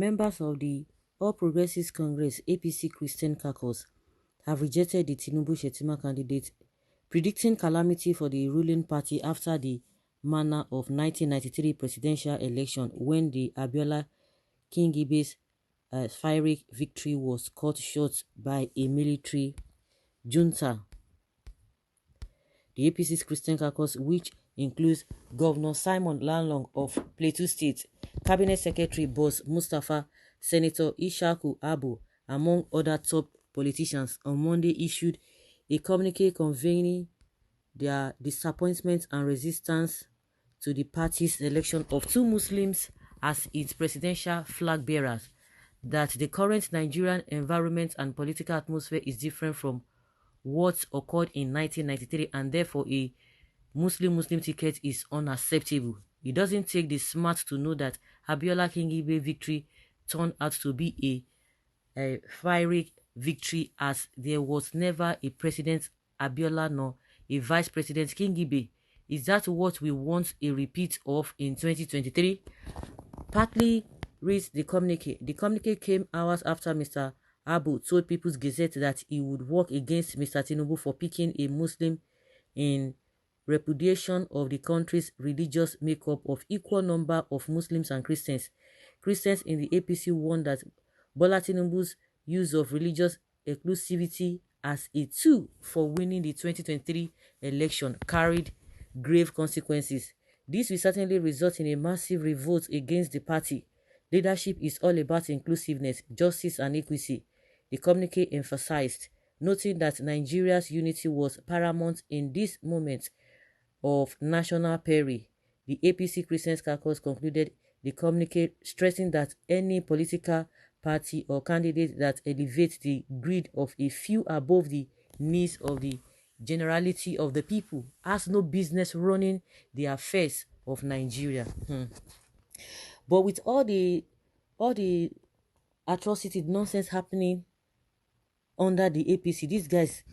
members of the All Progressives Congress APC Christian Caucus have rejected the Tinubu Shettima candidate, predicting calamity for the ruling party after the manner of 1993 presidential election when the Abiola Kingibe's fiery victory was cut short by a military junta. The APC's Christian Caucus, which includes Governor Simon Lalong of Plateau State, Cabinet Secretary Boss Mustapha, Senator Ishaku Abu, among other top politicians, on Monday issued a communique conveying their disappointment and resistance to the party's selection of two Muslims as its presidential flag bearers, that the current Nigerian environment and political atmosphere is different from what occurred in 1993, and therefore a Muslim ticket is unacceptable. It doesn't take the smart to know that Abiola Kingibe victory turned out to be a fiery victory, as there was never a president Abiola nor a vice president Kingibe. Is that what we want a repeat of in 2023? Partly reads the communique. The communique came hours after Mr. Abu told People's Gazette that he would work against Mr. Tinubu for picking a Muslim in repudiation of the country's religious makeup of equal number of Muslims and Christians. Christians in the APC warned that Bola Tinubu's use of religious exclusivity as a tool for winning the 2023 election carried grave consequences. This will certainly result in a massive revolt against the party. Leadership is all about inclusiveness, justice, and equity, the communique emphasized, noting that Nigeria's unity was paramount in this moment of national peril. The APC Christian Caucus concluded the communique, stressing that any political party or candidate that elevates the greed of a few above the needs of the generality of the people has no business running the affairs of Nigeria. But with all the atrocity, nonsense happening under the APC, these guys,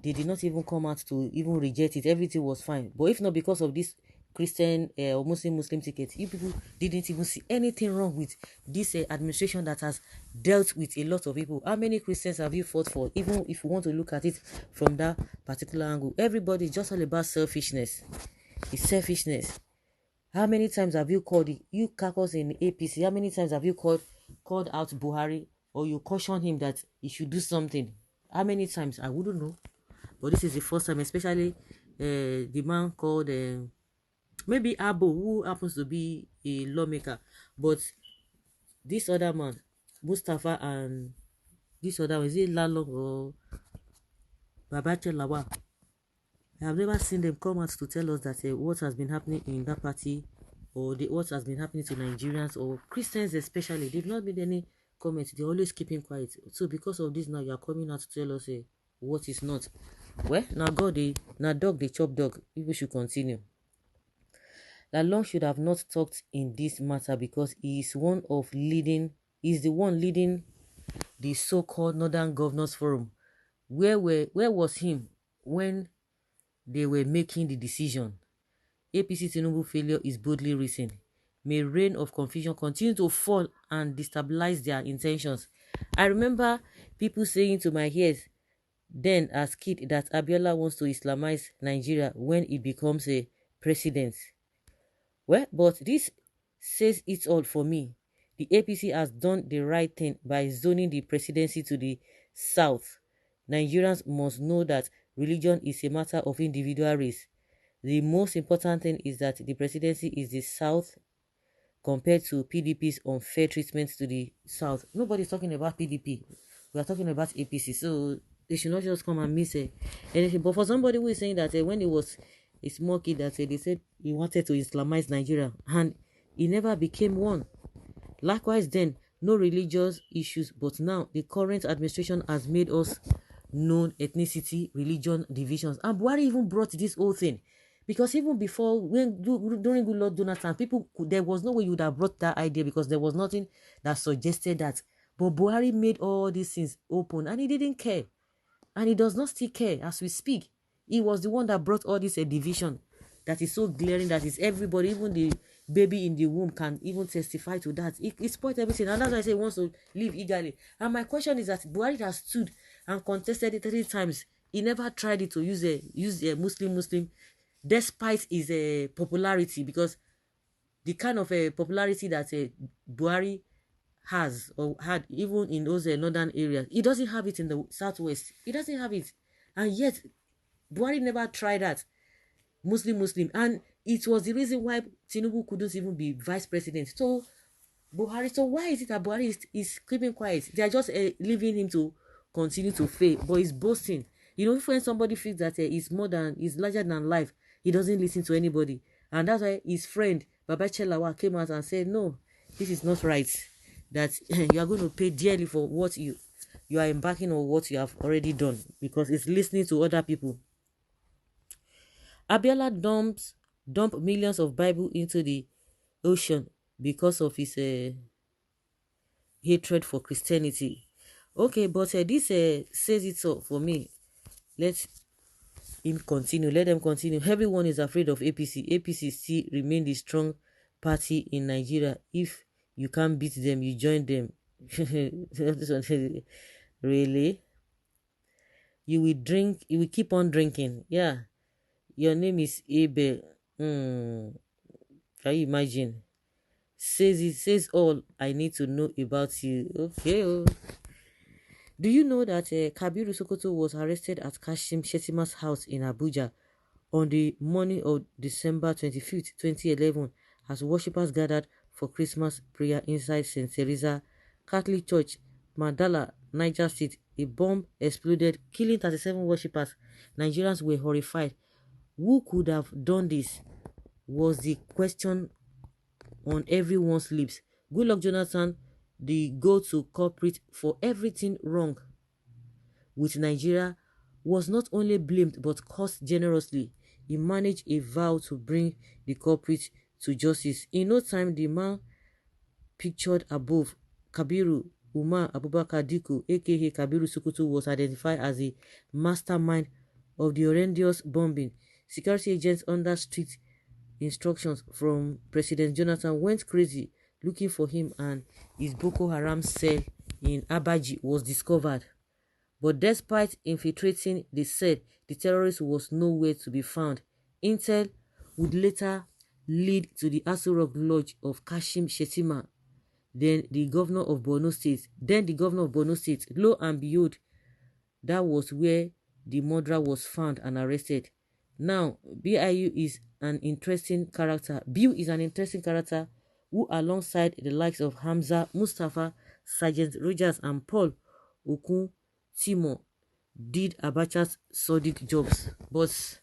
they did not even come out to even reject it. Everything was fine. But if not because of this Christian or Muslim ticket, you people didn't even see anything wrong with this administration that has dealt with a lot of people. How many Christians have you fought for? Even if you want to look at it from that particular angle, everybody is just all about selfishness. It's selfishness. How many times have you called you caucus in APC? How many times have you called out Buhari, or you caution him that he should do something? How many times? I wouldn't know. But this is the first time, especially the man called maybe Abu, who happens to be a lawmaker. But this other man, Mustafa, and this other one, is it Lalo or Babache Lawa? I have never seen them come out to tell us that what has been happening in that party, or what has been happening to Nigerians or Christians especially. They've not made any comments. They're always keeping quiet. So because of this now, you are coming out to tell us what is not. Well, now dog they chop dog. People should continue. Lalong should have not talked in this matter because he is the one leading the so-called Northern Governors Forum. Where was him when they were making the decision? APC Tinubu failure is boldly recent. May reign of confusion continue to fall and destabilize their intentions. I remember people saying to my ears then as kid that Abiola wants to Islamize Nigeria when he becomes a president. Well, but this says it all for me. The APC has done the right thing by zoning the presidency to the south. Nigerians must know that religion is a matter of individual race. The most important thing is that the presidency is the south compared to PDP's unfair treatment to the south. Nobody's talking about PDP. We are talking about APC. So they should not just come and miss anything. But for somebody who is saying that when he was a small kid, that they said he wanted to Islamize Nigeria, and he never became one. Likewise then, no religious issues, but now the current administration has made us known ethnicity, religion, divisions. And Buhari even brought this whole thing. Because even before, during good Lord Jonathan, there was no way you would have brought that idea, because there was nothing that suggested that. But Buhari made all these things open, and he didn't care. And he does not still care as we speak. He was the one that brought all this division that is so glaring that is everybody, even the baby in the womb can even testify to that. It spoiled everything, and that's why I say he wants to leave eagerly. And my question is that Buhari has stood and contested it 3 times. He never tried it to use a Muslim, despite his popularity, because the kind of popularity that Buhari has or had even in those northern areas, he doesn't have it in the southwest. He doesn't have it, and yet Buhari never tried that Muslim, and it was the reason why Tinubu couldn't even be vice president. So Buhari, so why is it that Buhari is keeping quiet? They are just leaving him to continue to fail, but he's boasting. You know, if when somebody feels that he's larger than life, he doesn't listen to anybody, and that's why his friend Baba Chelawa came out and said, "No, this is not right. That you are going to pay dearly for what you are embarking on, what you have already done, because it's listening to other people." Abiola dump millions of Bible into the ocean because of his hatred for Christianity. Okay, but this says it all for me. Let him continue. Let them continue. Everyone is afraid of APC. APC still remain the strong party in Nigeria. If you can't beat them, you join them. Really? You will keep on drinking. Yeah. Your name is Abel. Can you imagine? Says all I need to know about you. Okay. Oh. Do you know that Kabiru Sokoto was arrested at Kashim Shettima's house in Abuja on the morning of December 25th, 2011, as worshippers gathered for Christmas prayer inside St. Teresa Catholic Church, Mandala, Niger State? A bomb exploded, killing 37 worshippers. Nigerians were horrified. Who could have done this? Was the question on everyone's lips. Goodluck Jonathan, the go-to culprit for everything wrong with Nigeria, was not only blamed but cursed generously. He managed a vow to bring the culprit to justice. In no time, the man pictured above, Kabiru Umar Abubakar Diko, aka Kabiru Sokoto, was identified as the mastermind of the horrendous bombing. Security agents under strict instructions from President Jonathan went crazy looking for him, and his Boko Haram cell in Abaji was discovered. But despite infiltrating the cell, the terrorist was nowhere to be found. Intel would later lead to the Aso Rock Lodge of Kashim Shettima, then the governor of Borno State. Lo and behold, that was where the murderer was found and arrested. Now, Biu is an interesting character. Who, alongside the likes of Hamza, Mustafa, Sergeant Rogers, and Paul Okun Timo, did Abacha's sordid jobs. But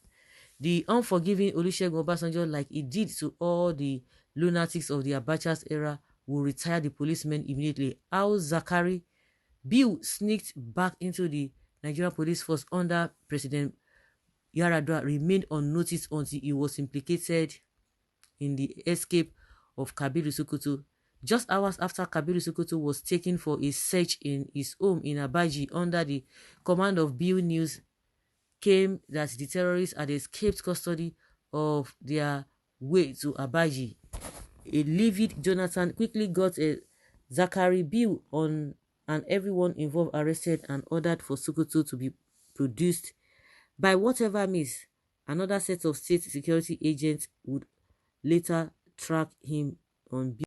the unforgiving Olusegun Obasanjo, like he did to all the lunatics of the Abacha's era, will retire the policemen immediately. How Zakari Bill sneaked back into the Nigerian police force under President Yaradua remained unnoticed until he was implicated in the escape of Kabiru Sokoto. Just hours after Kabiru Sokoto was taken for a search in his home in Abaji under the command of Bill News, came that the terrorists had escaped custody of their way to Abaji. A livid Jonathan quickly got a Zachary Bill on, and everyone involved arrested and ordered for Sokoto to be produced. By whatever means, another set of state security agents would later track him on